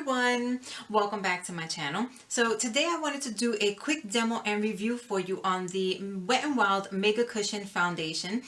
everyone, welcome back to my channel. So today I wanted to do a quick demo and review for you on the Wet n Wild MegaCushion foundation.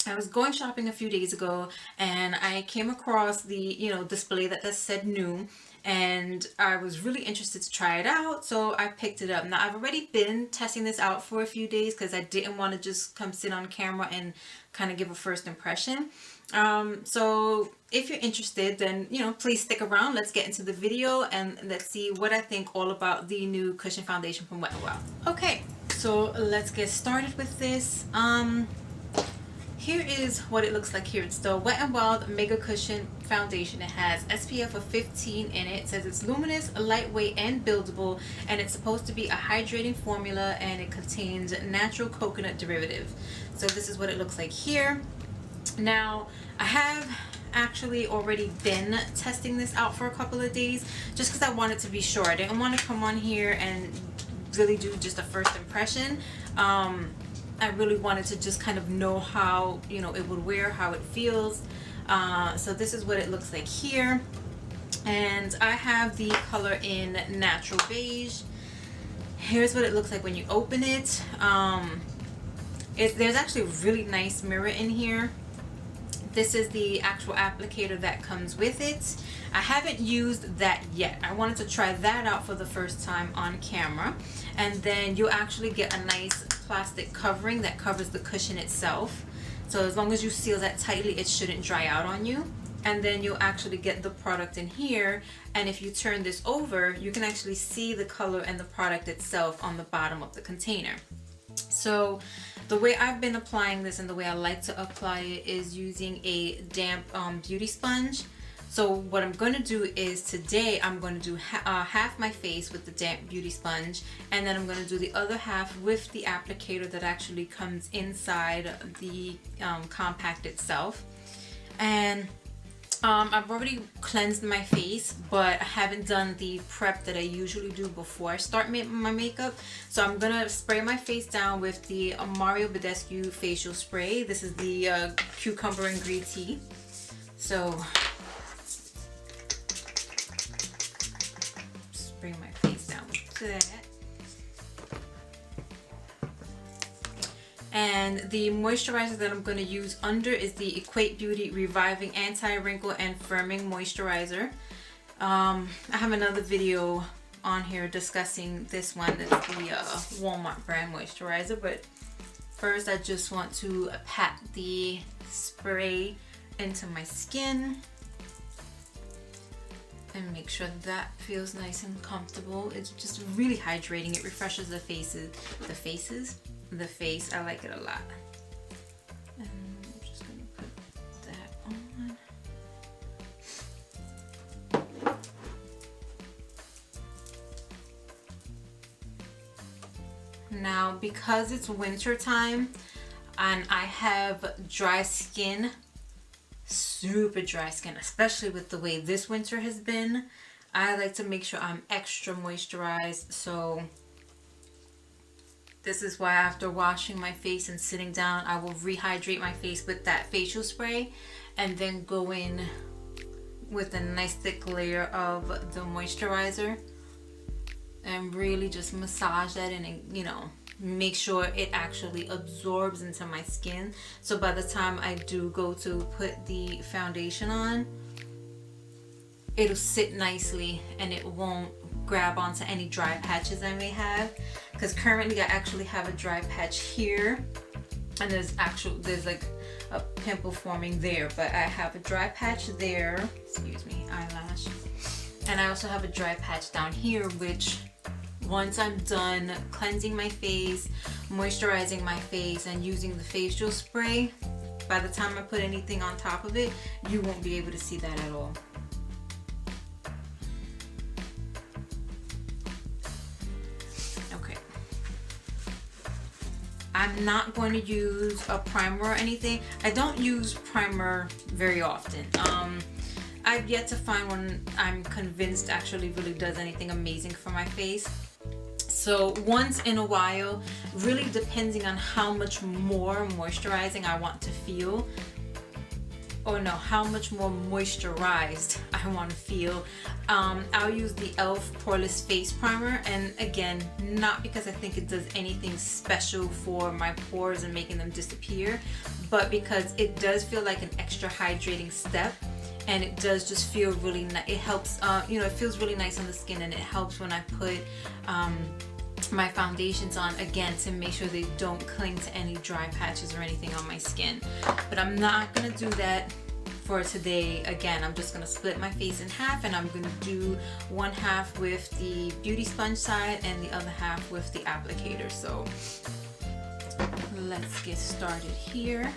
I was going shopping a few days ago and I came across the display that said new, and I was really interested to try it out, so I picked it up. Now I've already been testing this out for a few days because I didn't want to just come sit on camera and kind of give a first impression. So if you're interested, then please stick around. Let's get into the video and let's see what I think all about the new cushion foundation from Wet n Wild. Okay, so let's get started with this. Here is what it looks like here. It's the Wet n Wild MegaCushion foundation. It has SPF of 15 in it. It says it's luminous, lightweight, and buildable, and it's supposed to be a hydrating formula, and it contains natural coconut derivative. So this is what it looks like here. Now, I have actually already been testing this out for a couple of days just because I wanted to be sure. I didn't want to come on here and really do just a first impression. I really wanted to just kind of know how it would wear, how it feels. So this is what it looks like here, and I have the color in Natural Beige. Here's what it looks like when you open it. There's actually a really nice mirror in here. This is the actual applicator that comes with it. I haven't used that yet. I wanted to try that out for the first time on camera. And then you actually get a nice plastic covering that covers the cushion itself. So as long as you seal that tightly, it shouldn't dry out on you. And then you'll actually get the product in here. And if you turn this over, you can actually see the color and the product itself on the bottom of the container. So the way I've been applying this and the way I like to apply it is using a damp beauty sponge. So what I'm going to do is today I'm going to do half my face with the damp beauty sponge, and then I'm going to do the other half with the applicator that actually comes inside the compact itself. And I've already cleansed my face, but I haven't done the prep that I usually do before I start my makeup. So I'm gonna spray my face down with the Mario Badescu facial spray. This is the cucumber and green tea. So spray my face down with that. And the moisturizer that I'm going to use under is the Equate Beauty Reviving Anti-Wrinkle and Firming Moisturizer. I have another video on here discussing this one. It's the Walmart brand moisturizer. But first I just want to pat the spray into my skin and make sure that feels nice and comfortable. It's just really hydrating. It refreshes the face. I like it a lot. And I'm just gonna put that on. Now, because it's winter time and I have dry skin, super dry skin, especially with the way this winter has been, I like to make sure I'm extra moisturized. So this is why after washing my face and sitting down, I will rehydrate my face with that facial spray and then go in with a nice thick layer of the moisturizer and really just massage that in and make sure it actually absorbs into my skin. So by the time I do go to put the foundation on, it'll sit nicely and it won't grab onto any dry patches I may have, because currently I actually have a dry patch here and there's like a pimple forming there, but I have a dry patch there, excuse me, eyelash, and I also have a dry patch down here, which once I'm done cleansing my face, moisturizing my face, and using the facial spray, by the time I put anything on top of it, you won't be able to see that at all. I'm not going to use a primer or anything. I don't use primer very often. I've yet to find one I'm convinced actually really does anything amazing for my face. So once in a while, really depending on how much more moisturizing I want to feel, or no, how much more moisturized I want to feel. I'll use the e.l.f. Poreless Face Primer, and again, not because I think it does anything special for my pores and making them disappear, but because it does feel like an extra hydrating step, and it does just feel really nice. It helps, you know, it feels really nice on the skin, and it helps when I put my foundations on, again, to make sure they don't cling to any dry patches or anything on my skin. But I'm not gonna do that for today. Again, I'm just gonna split my face in half, and I'm gonna do one half with the beauty sponge side and the other half with the applicator. So let's get started here.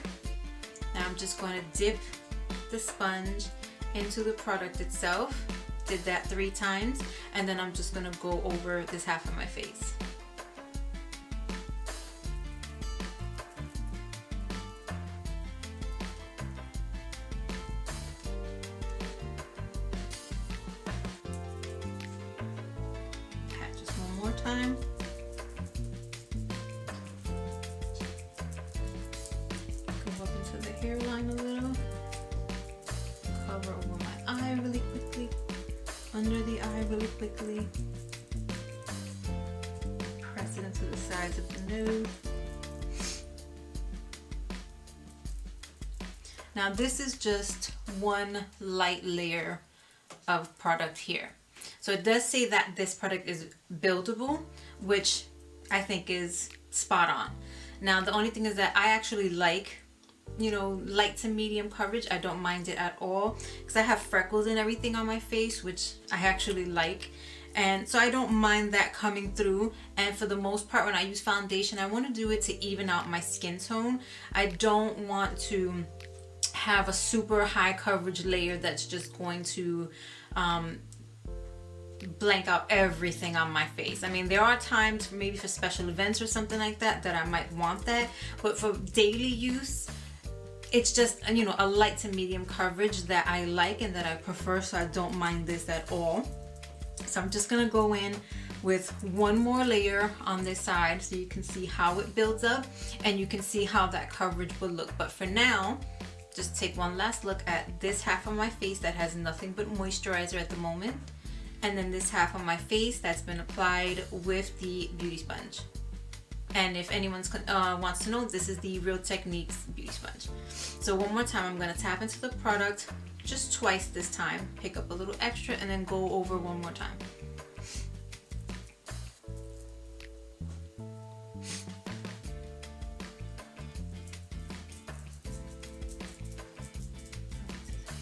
Now I'm just going to dip the sponge into the product itself. Did that 3 times, and then I'm just going to go over this half of my face. Pat just one more time. Go up into the hairline a little. Cover over my eye really quickly. Under the eye really quickly. Press it into the sides of the nose. Now this is just one light layer of product here. So it does say that this product is buildable, which I think is spot on. Now the only thing is that I actually like, you know, light to medium coverage. I don't mind it at all because I have freckles and everything on my face, which I actually like, and so I don't mind that coming through. And for the most part, when I use foundation, I want to do it to even out my skin tone. I don't want to have a super high coverage layer that's just going to blank out everything on my face. I mean, there are times maybe for special events or something like that that I might want that, but for daily use, it's just, you know, a light to medium coverage that I like and that I prefer, so I don't mind this at all. So I'm just gonna go in with one more layer on this side so you can see how it builds up and you can see how that coverage will look. But for now, just take one last look at this half of my face that has nothing but moisturizer at the moment, and then this half of my face that's been applied with the beauty sponge. And if anyone wants to know, this is the Real Techniques beauty sponge. So one more time, I'm going to tap into the product just twice this time, pick up a little extra, and then go over one more time.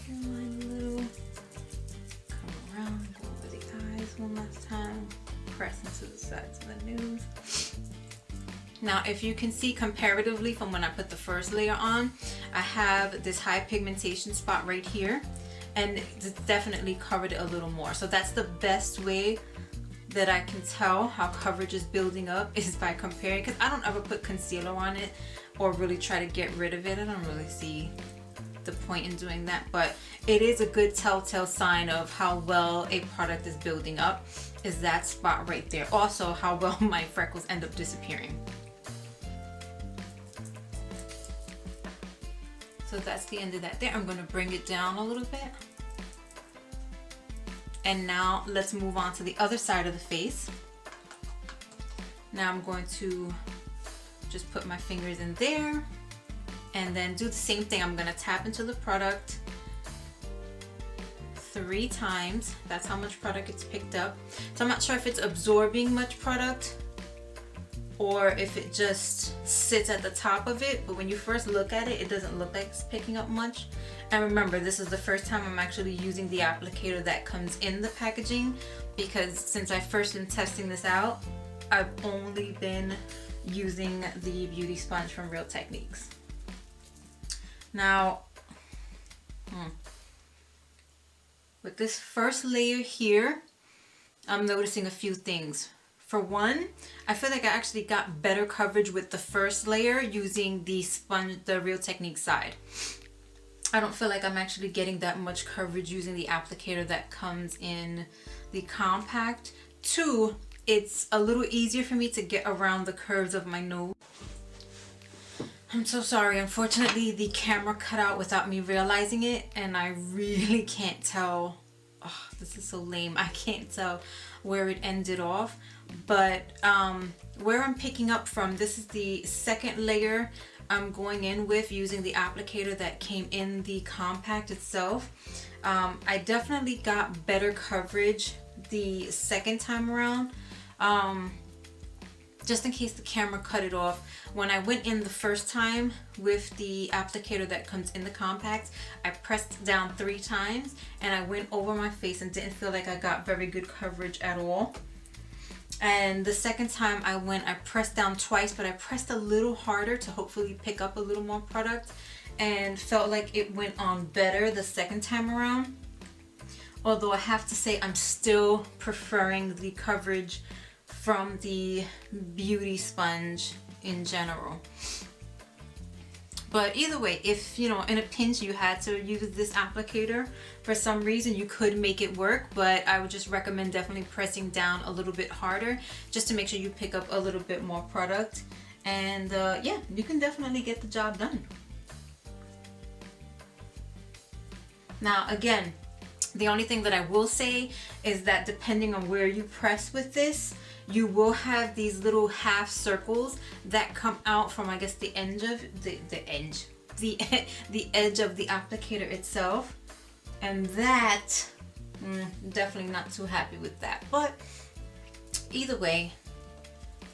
Hairline a little, come around, go over the eyes one last time, press into the sides of the nose. Now, if you can see comparatively from when I put the first layer on, I have this high pigmentation spot right here, and it's definitely covered it a little more. So that's the best way that I can tell how coverage is building up, is by comparing, because I don't ever put concealer on it or really try to get rid of it. I don't really see the point in doing that, but it is a good telltale sign of how well a product is building up, is that spot right there. Also, how well my freckles end up disappearing. So that's the end of that there. I'm going to bring it down a little bit. And now let's move on to the other side of the face. Now I'm going to just put my fingers in there and then do the same thing. I'm going to tap into the product 3 times. That's how much product gets picked up. So I'm not sure if it's absorbing much product or if it just sits at the top of it, but when you first look at it, it doesn't look like it's picking up much. And remember, this is the first time I'm actually using the applicator that comes in the packaging, because since I first been testing this out, I've only been using the beauty sponge from Real Techniques. Now, with this first layer here, I'm noticing a few things. For one, I feel like I actually got better coverage with the first layer using the sponge, the Real Techniques side. I don't feel like I'm actually getting that much coverage using the applicator that comes in the compact. 2, it's a little easier for me to get around the curves of my nose. I'm so sorry. Unfortunately, the camera cut out without me realizing it, and I really can't tell. Oh, this is so lame. I can't tell where it ended off. But where I'm picking up from, this is the second layer I'm going in with using the applicator that came in the compact itself. I definitely got better coverage the second time around. Just in case the camera cut it off, when I went in the first time with the applicator that comes in the compact, I pressed down 3 times and I went over my face and didn't feel like I got very good coverage at all. And the second time I went, I pressed down twice, but I pressed a little harder to hopefully pick up a little more product, and felt like it went on better the second time around. Although I have to say I'm still preferring the coverage from the beauty sponge in general. But either way, if you know, in a pinch you had to use this applicator for some reason, you could make it work, but I would just recommend definitely pressing down a little bit harder just to make sure you pick up a little bit more product. And yeah, you can definitely get the job done. Now again, the only thing that I will say is that depending on where you press with this, you will have these little half circles that come out from, I guess, the edge of the edge of the applicator itself, and that definitely not too happy with that. But either way,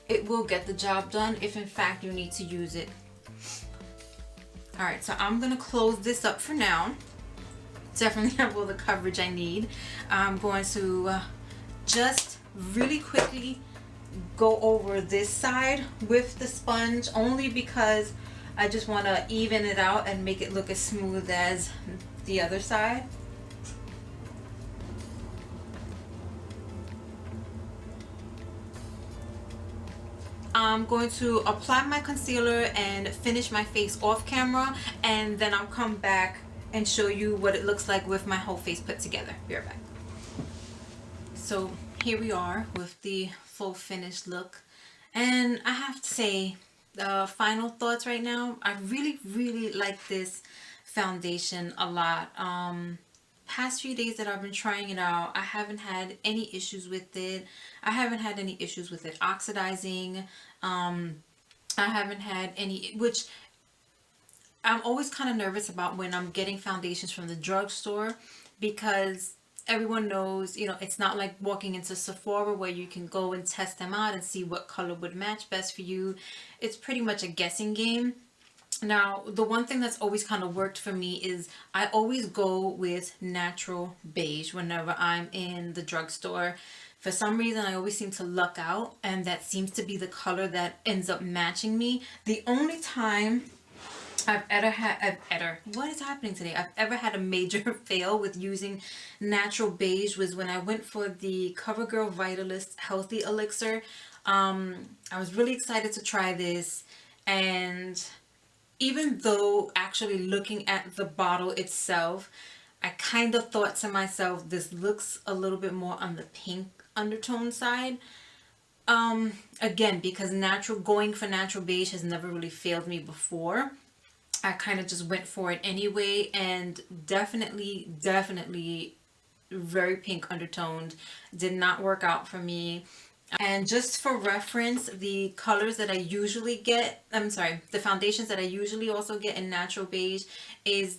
it will get the job done if in fact you need to use it. All right, so I'm gonna close this up for now. Definitely have all the coverage I need. I'm going to just really quickly go over this side with the sponge, only because I just want to even it out and make it look as smooth as the other side. I'm going to apply my concealer and finish my face off camera, and then I'll come back and show you what it looks like with my whole face put together. Be right back. So here we are with the full finished look, and I have to say, final thoughts right now, I really like this foundation a lot. Past few days that I've been trying it out, I haven't had any issues with it. I haven't had any issues with it oxidizing. I haven't had any, which I'm always kind of nervous about when I'm getting foundations from the drugstore, because everyone knows, you know, it's not like walking into Sephora where you can go and test them out and see what color would match best for you. It's pretty much a guessing game. Now, the one thing that's always kind of worked for me is I always go with natural beige whenever I'm in the drugstore. For some reason, I always seem to luck out, and that seems to be the color that ends up matching me. The only time I've ever had a major fail with using natural beige was when I went for the CoverGirl Vitalist Healthy Elixir. I was really excited to try this, and even though actually looking at the bottle itself, I kind of thought to myself, this looks a little bit more on the pink undertone side. Again, because going for natural beige has never really failed me before, I kind of just went for it anyway, and definitely very pink undertoned. Did not work out for me. And just for reference, the colors that I usually get, the foundations that I usually also get in natural beige is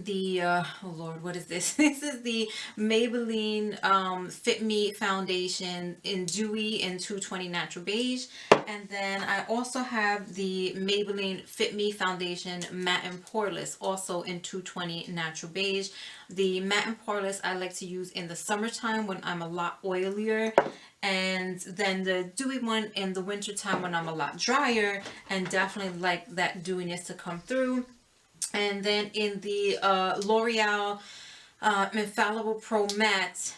oh Lord, what is this? This is the Maybelline Fit Me foundation in Dewy in 220 natural beige, and then I also have the Maybelline Fit Me foundation matte and poreless, also in 220 natural beige. The matte and poreless I like to use in the summertime when I'm a lot oilier, and then the dewy one in the wintertime when I'm a lot drier and definitely like that dewiness to come through. And then in the L'Oreal Infallible Pro Matte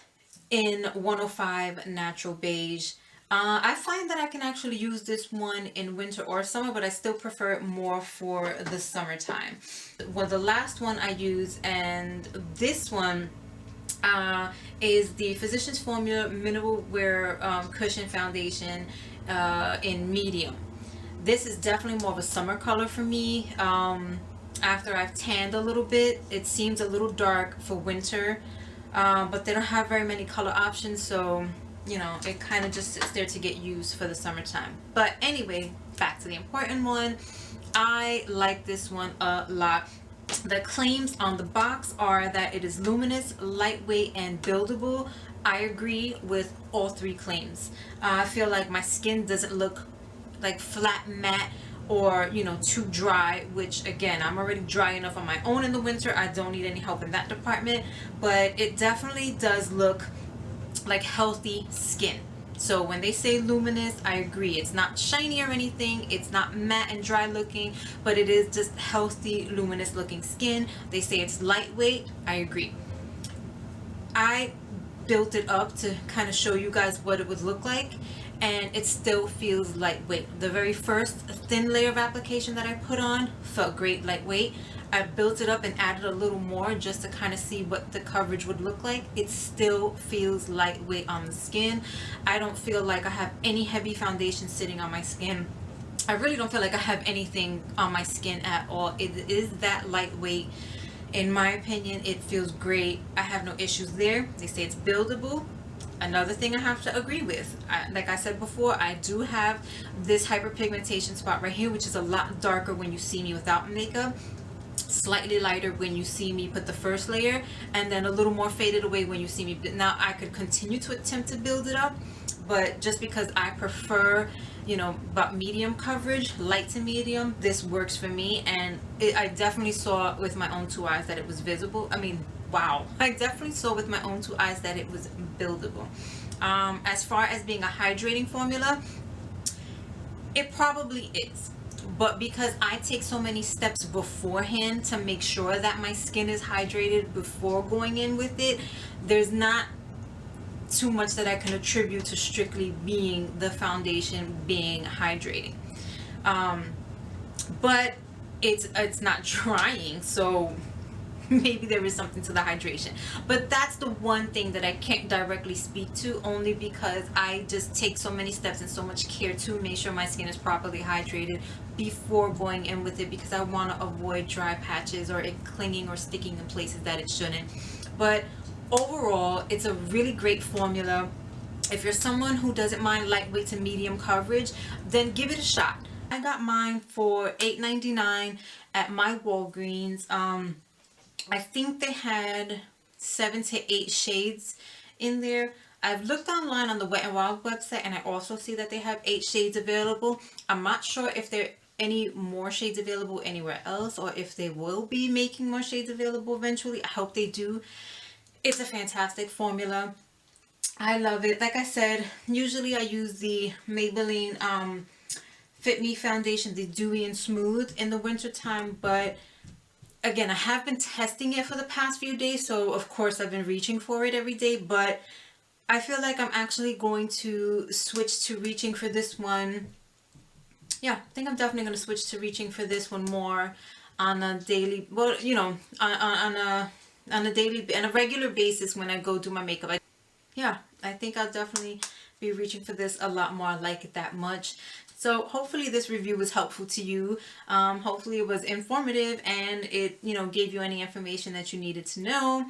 in 105 Natural Beige. I find that I can actually use this one in winter or summer, but I still prefer it more for the summertime. Well, the last one I use, and this one is the Physicians Formula Mineral Wear Cushion Foundation in medium. This is definitely more of a summer color for me. After I've tanned a little bit, it seems a little dark for winter, but they don't have very many color options, so you know, it kind of just sits there to get used for the summertime. But anyway, back to the important one. I like this one a lot. The claims on the box are that it is luminous, lightweight, and buildable. I agree with all three claims. I feel like my skin doesn't look like flat matte or, you know, too dry, which again, I'm already dry enough on my own in the winter. I don't need any help in that department, but it definitely does look like healthy skin. So when they say luminous, I agree. It's not shiny or anything. It's not matte and dry looking, but it is just healthy, luminous looking skin. They say it's lightweight. I agree. I built it up to kind of show you guys what it would look like, and it still feels lightweight. The very first thin layer of application that I put on felt great, lightweight. I built it up and added a little more just to kind of see what the coverage would look like. It still feels lightweight on the skin. I don't feel like I have any heavy foundation sitting on my skin. I really don't feel like I have anything on my skin at all. It is that lightweight. In my opinion, it feels great. I have no issues there. They say it's buildable. Another thing I have to agree with, like I said before, I do have this hyperpigmentation spot right here, which is a lot darker when you see me without makeup, slightly lighter when you see me put the first layer, and then a little more faded away when you see me. Now I could continue to attempt to build it up, but just because I prefer, you know, about medium coverage, light to medium, this works for me. And I definitely saw with my own two eyes that it was visible. I mean, wow, I definitely saw with my own two eyes that it was buildable. As far as being a hydrating formula, it probably is, but because I take so many steps beforehand to make sure that my skin is hydrated before going in with it, there's not too much that I can attribute to strictly being the foundation being hydrating. But it's not drying, so maybe there is something to the hydration. But that's the one thing that I can't directly speak to, only because I just take so many steps and so much care to make sure my skin is properly hydrated before going in with it, because I want to avoid dry patches or it clinging or sticking in places that it shouldn't. But overall, it's a really great formula. If you're someone who doesn't mind lightweight to medium coverage, then give it a shot. I got mine for $8.99 at my Walgreens. I think they had 7 to 8 shades in there. I've looked online on the Wet n Wild website, and I also see that they have 8 shades available. I'm not sure if there are any more shades available anywhere else, or if they will be making more shades available eventually. I hope they do. It's a fantastic formula. I love it. Like I said, usually I use the Maybelline Fit Me foundation, the Dewy and Smooth, in the winter time, but again, I have been testing it for the past few days, so of course I've been reaching for it every day, but I feel like I'm actually going to switch to reaching for this one. Yeah, I think I'm definitely going to switch to reaching for this one more on a daily, well, you know, on a regular basis when I go do my makeup. Yeah, I think I'll definitely be reaching for this a lot more. I like it that much. So hopefully this review was helpful to you. Hopefully it was informative, and it, you know, gave you any information that you needed to know.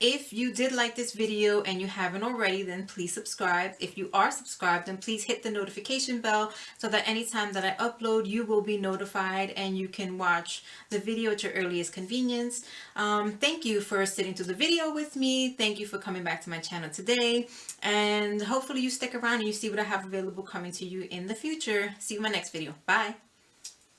If you did like this video and you haven't already, then please subscribe. If you are subscribed, then please hit the notification bell so that anytime that I upload, you will be notified and you can watch the video at your earliest convenience. Thank you for sitting through the video with me. Thank you for coming back to my channel today. And hopefully you stick around and you see what I have available coming to you in the future. See you in my next video. Bye.